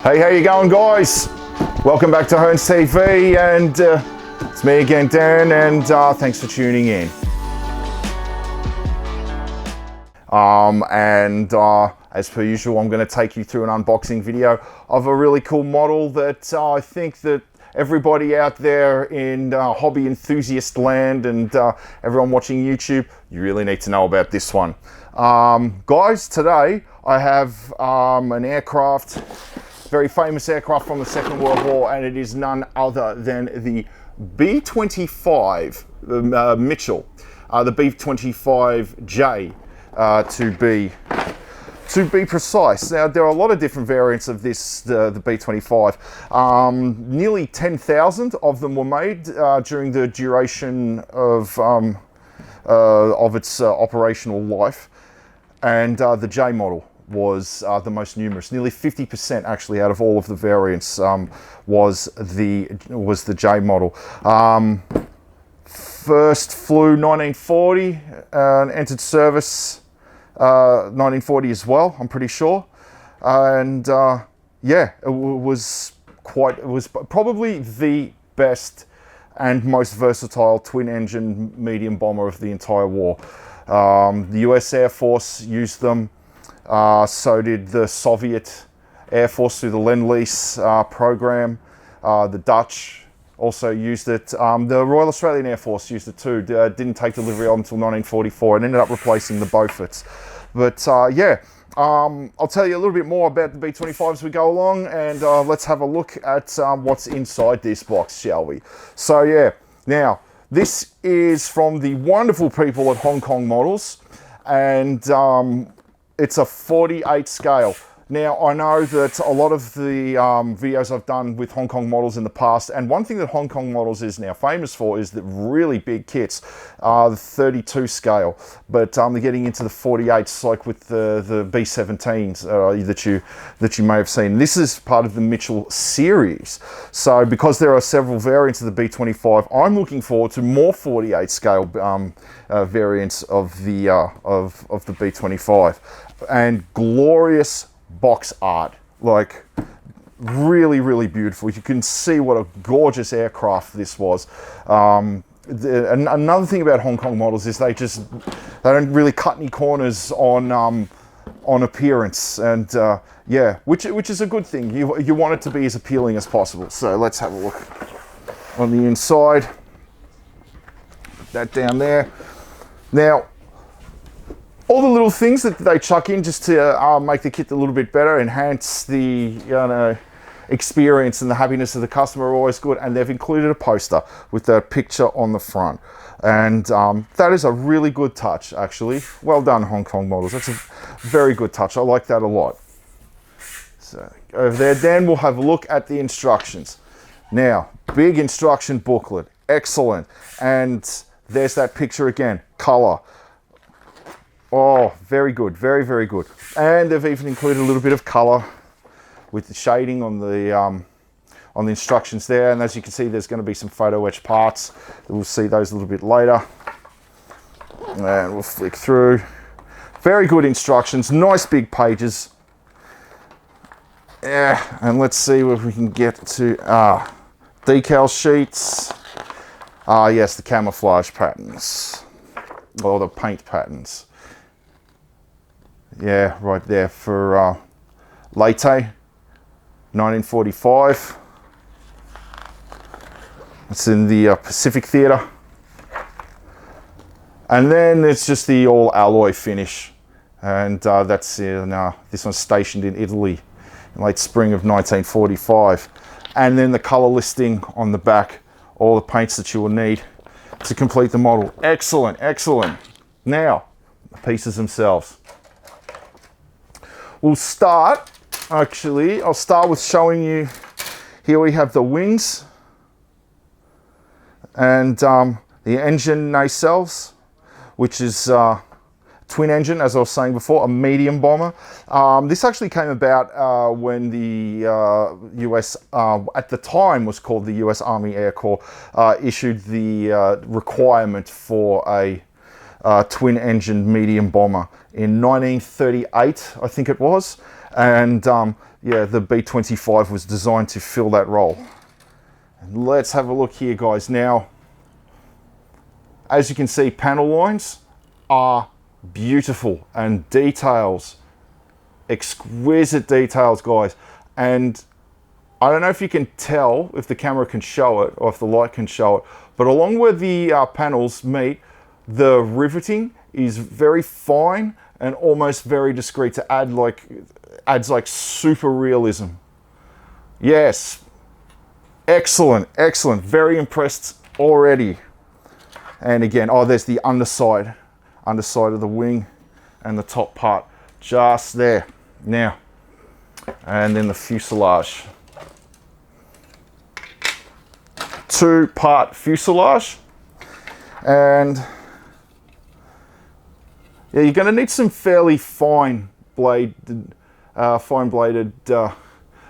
Hey, how you going, guys? Welcome back to Hearns TV, and it's me again, Dan, and thanks for tuning in. As per usual, I'm going to take you through an unboxing video of a really cool model that I think that everybody out there in hobby enthusiast land and everyone watching YouTube, you really need to know about this one. Guys, today I have an aircraft, very famous aircraft from the Second World War, and it is none other than the B-25 Mitchell, the B-25J to be precise. Now, there are a lot of different variants of this, the B-25. Nearly 10,000 of them were made during the duration of its operational life, and the J model was the most numerous. Nearly 50% actually out of all of the variants was the J model. First flew 1940 and entered service 1940 as well, I'm pretty sure. And yeah, it was probably the best and most versatile twin-engine medium bomber of the entire war. The US Air Force used them. So did the Soviet Air Force through the Lend-Lease program. The Dutch also used it. The Royal Australian Air Force used it too. Didn't take delivery of them until 1944 and ended up replacing the Beauforts. But yeah, I'll tell you a little bit more about the B-25 as we go along, and let's have a look at what's inside this box, shall we? So yeah, now this is from the wonderful people at Hong Kong Models, and it's a 48 scale. Now, I know that a lot of the videos I've done with Hong Kong Models in the past, and one thing that Hong Kong Models is now famous for is the really big kits, the 32 scale, but they're getting into the 48s, like with the B-17s that you may have seen. This is part of the Mitchell series. So because there are several variants of the B-25, I'm looking forward to more 48 scale variants of the B-25, and glorious box art, like really beautiful. You can see what a gorgeous aircraft this was. Another thing about Hong Kong Models is they don't really cut any corners on appearance, and yeah, which is a good thing. You want it to be as appealing as possible. So let's have a look on the inside. Put that down there. Now, all the little things that they chuck in just to make the kit a little bit better, enhance the experience and the happiness of the customer are always good. And they've included a poster with a picture on the front. And that is a really good touch, actually. Well done, Hong Kong Models. That's a very good touch. I like that a lot. So over there, then we'll have a look at the instructions. Now, big instruction booklet. Excellent. And there's that picture again, color. Oh, very good, very good. And they've even included a little bit of color with the shading on the instructions there. And as you can see, there's going to be some photo-etched parts. We'll see those a little bit later. And we'll flick through. Very good instructions, nice big pages. Yeah, and let's see if we can get to decal sheets. Yes, the camouflage patterns, or the paint patterns. Yeah, right there for Leyte, 1945. It's in the Pacific Theatre. And then it's just the all alloy finish. And that's this one's stationed in Italy in late spring of 1945. And then the color listing on the back, all the paints that you will need to complete the model. Excellent, excellent. Now, the pieces themselves. We'll start, actually, I'll start with showing you, here we have the wings and the engine nacelles, which is twin engine, as I was saying before, a medium bomber. This actually came about when the US, at the time was called the US Army Air Corps, issued the requirement for a twin engine medium bomber in 1938, I think it was. And yeah, the B-25 was designed to fill that role. And let's have a look here, guys. Now, as you can see, panel lines are beautiful, and details, exquisite details, guys. And I don't know if you can tell, if the camera can show it or if the light can show it, but along where the panels meet, the riveting is very fine and almost very discreet to add adds like super realism. Yes, excellent, excellent. Very impressed already. And again, oh, there's the underside of the wing and the top part just there. Now, and then the fuselage. Two-part fuselage, and yeah, you're going to need some fairly fine bladed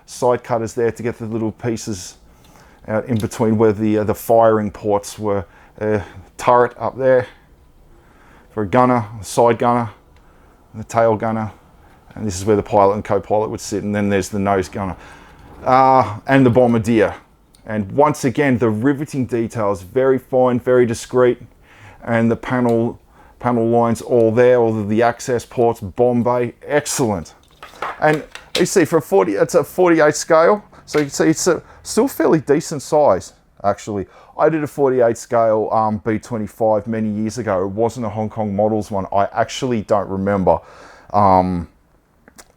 side cutters there to get the little pieces out in between where the firing ports were. Turret up there for a gunner, a side gunner, the tail gunner, and this is where the pilot and co-pilot would sit, and then there's the nose gunner and the bombardier. And once again, the riveting details, very fine, very discreet, and the panel lines all there, all of the access ports, bomb bay, excellent. And you see, for it's a 48 scale, so you can see it's still fairly decent size, actually. I did a 48 scale B-25 many years ago. It wasn't a Hong Kong Models one. I actually don't remember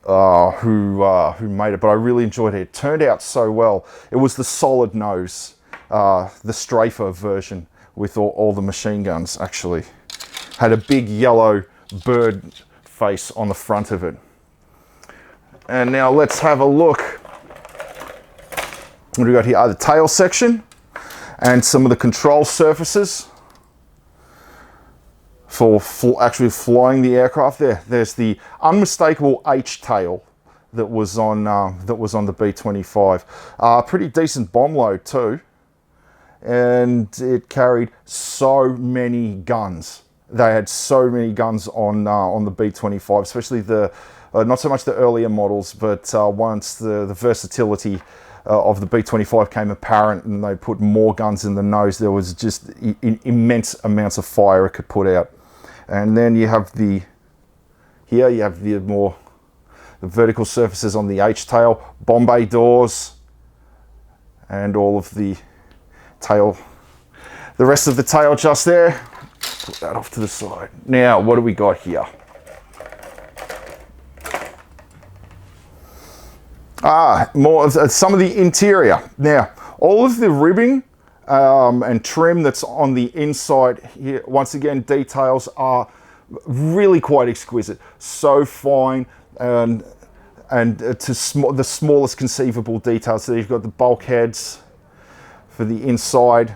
who made it, but I really enjoyed it. It turned out so well. It was the solid nose, the strafer version with all the machine guns, actually. Had a big yellow bird face on the front of it. And now let's have a look. What do we got here? The tail section and some of the control surfaces for actually flying the aircraft. There's the unmistakable H tail that was on the B-25. Pretty decent bomb load too, and it carried so many guns. They had so many guns on the B-25, especially the not so much the earlier models, but once the versatility of the B-25 came apparent and they put more guns in the nose, there was just immense amounts of fire it could put out. And then you have the vertical surfaces on the H-tail, bomb bay doors, and all of the tail, the rest of the tail just there. Put that off to the side. Now, what do we got here? More of some of the interior. Now, all of the ribbing and trim that's on the inside here, once again, details are really quite exquisite. So fine and to the smallest conceivable details. So you've got the bulkheads for the inside,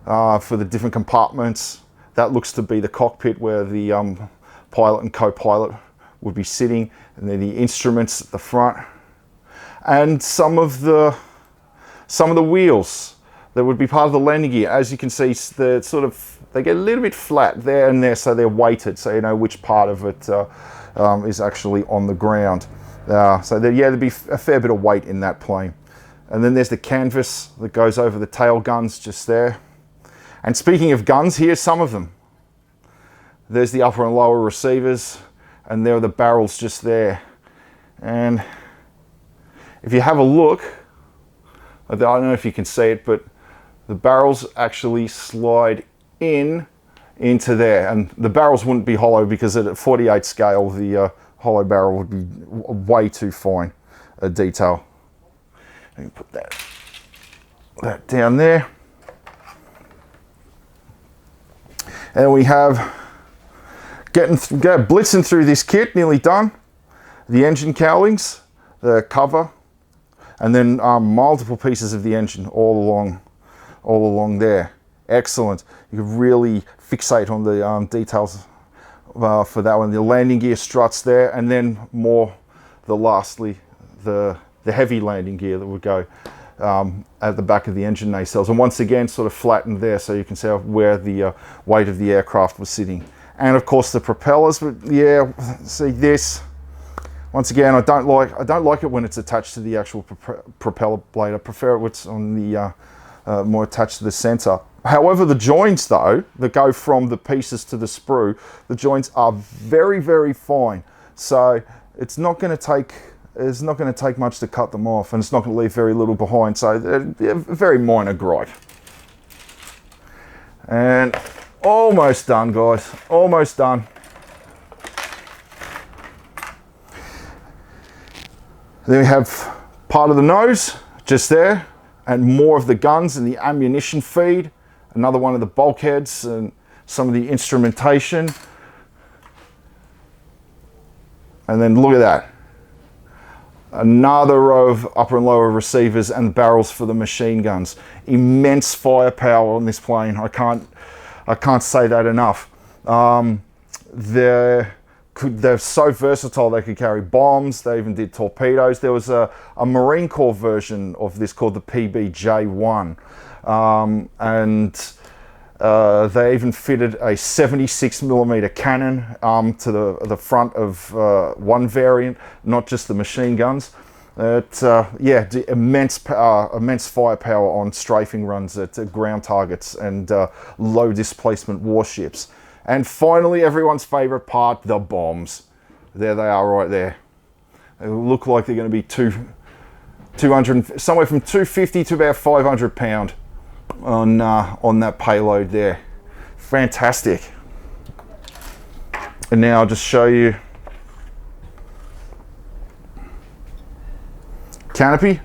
for the different compartments. That looks to be the cockpit where the pilot and co-pilot would be sitting, and then the instruments at the front. And some of the wheels that would be part of the landing gear. As you can see, they get a little bit flat there and there, so they're weighted, so you know which part of it is actually on the ground. There'd be a fair bit of weight in that plane. And then there's the canvas that goes over the tail guns just there. And speaking of guns, here's some of them. There's the upper and lower receivers, and there are the barrels just there. And if you have a look, I don't know if you can see it, but the barrels actually slide into there, and the barrels wouldn't be hollow because at a 48 scale, the hollow barrel would be way too fine a detail. Let me put that down there. And we have blitzing through this kit, nearly done. The engine cowlings, the cover, and then multiple pieces of the engine all along there. Excellent. You can really fixate on the details for that one. The landing gear struts there, and then lastly, the heavy landing gear that would go at the back of the engine nacelles, and once again sort of flattened there so you can see where the weight of the aircraft was sitting. And of course the propellers, but yeah, see this, Once again, I don't like it when it's attached to the actual propeller blade. I prefer it when it's on the more attached to the center. However, the joints though, that go from the pieces to the sprue, the joints are very, very fine. So it's not going to take much to cut them off, and it's not going to leave very little behind. So they're a very minor gripe. And almost done, guys. Almost done. Then we have part of the nose just there, and more of the guns and the ammunition feed. Another one of the bulkheads and some of the instrumentation. And then look at that. Another row of upper and lower receivers and barrels for the machine guns. Immense firepower on this plane. I can't say that enough. They're so versatile. They could carry bombs. They even did torpedoes. There was a Marine Corps version of this called the PB-J1. They even fitted a 76mm cannon to the front of one variant, not just the machine guns. Yeah, immense firepower on strafing runs at ground targets and low displacement warships. And finally, everyone's favorite part, the bombs. There they are right there. They look like they're going to be 200, somewhere from 250 to about 500 pound on that payload there. Fantastic. And now I'll just show you canopy,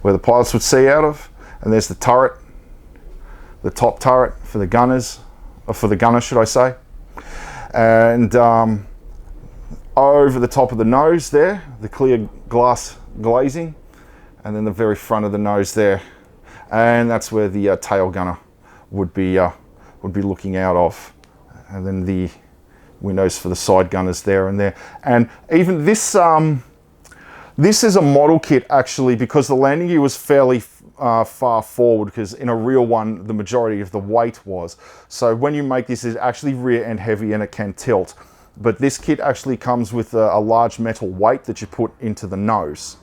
where the pilots would see out of, and there's the turret, the top turret for the gunners, or for the gunner should I say, and over the top of the nose there, the clear glass glazing, and then the very front of the nose there, and that's where the tail gunner would be looking out of, and then the windows for the side gunners there and there. And even this is a model kit actually, because the landing gear was fairly far forward, because in a real one the majority of the weight was. So when you make this, it's actually rear end heavy and it can tilt. But this kit actually comes with a large metal weight that you put into the nose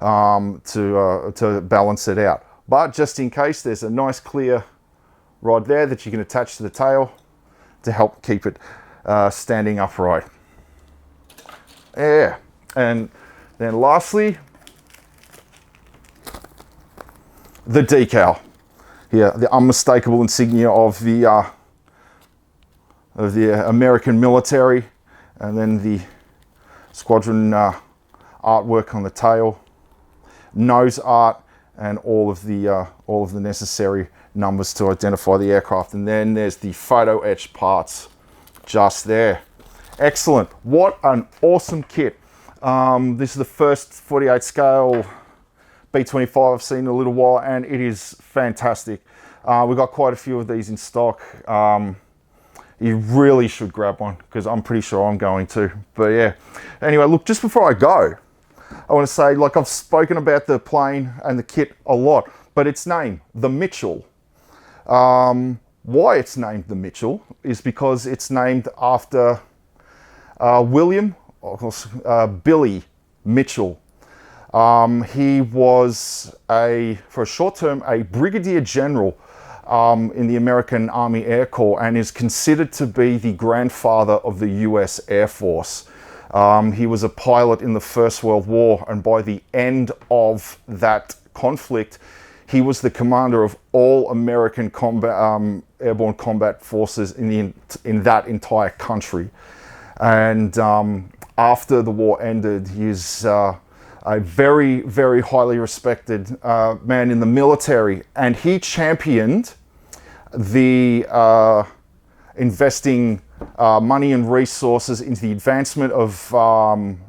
to balance it out. But just in case, there's a nice clear rod there that you can attach to the tail to help keep it standing upright. Yeah, and then lastly, the decal. Here, the unmistakable insignia of the American military, and then the squadron artwork on the tail, nose art, and all of the necessary numbers to identify the aircraft. And then there's the photo etched parts just there. Excellent. What an awesome kit. This is the first 48 scale B-25 I've seen in a little while, and it is fantastic. We've got quite a few of these in stock. You really should grab one, because I'm pretty sure I'm going to. But yeah, anyway, look, just before I go, I want to say, like, I've spoken about the plane and the kit a lot, but its name, the Mitchell. Why it's named the Mitchell is because it's named after William, Billy Mitchell. He was for a short term, a brigadier general in the American Army Air Corps, and is considered to be the grandfather of the US Air Force. He was a pilot in the First World War, and by the end of that conflict, he was the commander of all American airborne combat forces in that entire country. And after the war ended, he's a very, very highly respected man in the military, and he championed the investing money and resources into the advancement of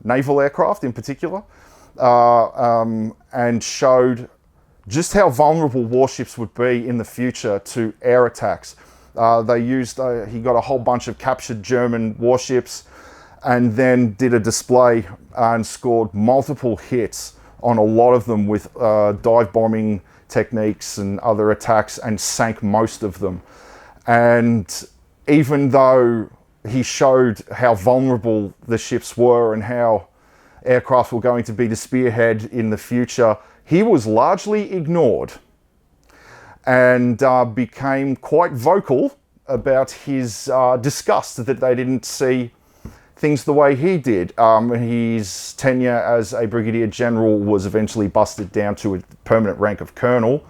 naval aircraft in particular, and showed just how vulnerable warships would be in the future to air attacks. He got a whole bunch of captured German warships, and then did a display and scored multiple hits on a lot of them with dive bombing techniques and other attacks, and sank most of them. And even though he showed how vulnerable the ships were and how aircraft were going to be the spearhead in the future, he was largely ignored and became quite vocal about his disgust that they didn't see things the way he did. His tenure as a brigadier general was eventually busted down to a permanent rank of colonel,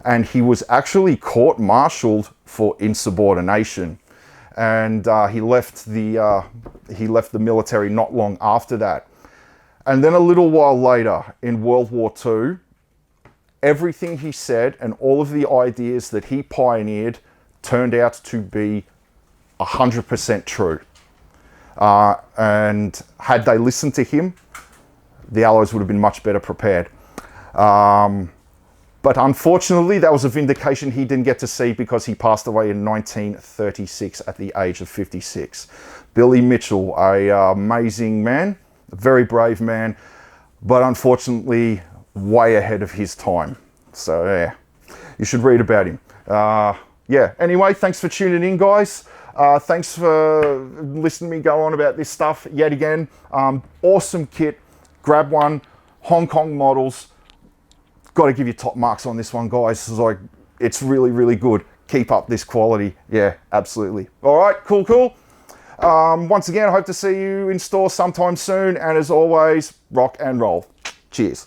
and he was actually court-martialed for insubordination. And he left the military not long after that. And then a little while later, in World War II, everything he said and all of the ideas that he pioneered turned out to be 100% true. And had they listened to him, the Allies would have been much better prepared. But unfortunately, that was a vindication he didn't get to see because he passed away in 1936 at the age of 56. Billy Mitchell, an amazing man, a very brave man, but unfortunately way ahead of his time. So yeah, you should read about him. Yeah, anyway, thanks for tuning in, guys. Thanks for listening to me go on about this stuff yet again. Awesome kit. Grab one. Hong Kong models. Got to give you top marks on this one, guys. It's really, really good. Keep up this quality. Yeah, absolutely. All right, cool. Once again, I hope to see you in store sometime soon. And as always, rock and roll. Cheers.